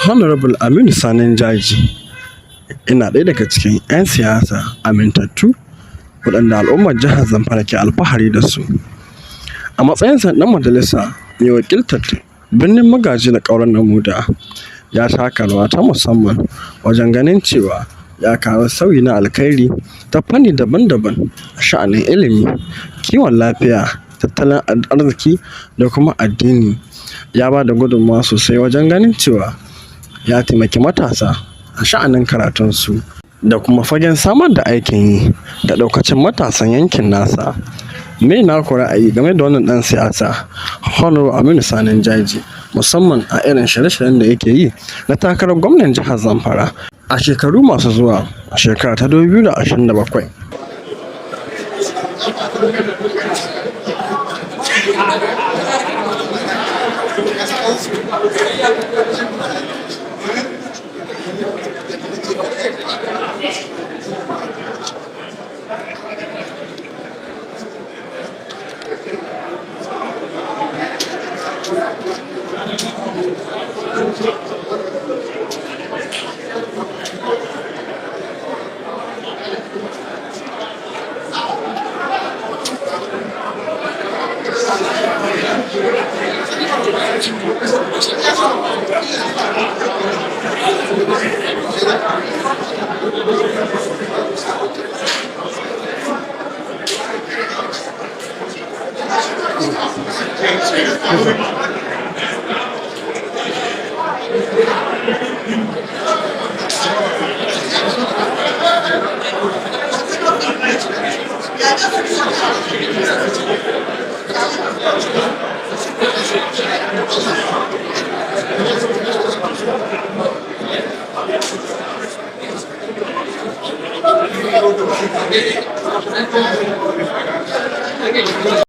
Honorable Aminu Sani Jaji ina ɗaya daga cikin 'yan siyasa amintattu waɗanda al'ummar jihar Zamfara ke alfahari da su. A matsayinsa ɗan majalisa mai wakiltar birnin Magaji da ƙauren Namuda, ya taka rawa ta musamman wajen ganin cewa ya kawo sauyi na alkhairi ta fanni daban-daban a sha'anin ilimi, kiwon lafiya, tattalin arziki da kuma addini. Ya ba da gudunmawa sosai wajen ganin cewa ya taimaki matasa a sha'anin karatunsu da kuma fagen samar da aikin yi ga ɗaukacin matasan yankin nasa. Me na ku ra'ayi game da wannan ɗan siyasa Honorable Aminu Sani Jaji, musamman a irin shirye-shiryen da yake yi na takarar gwamnan jihar Zamfara a shekaru masu zuwa, a shekara ta 2027?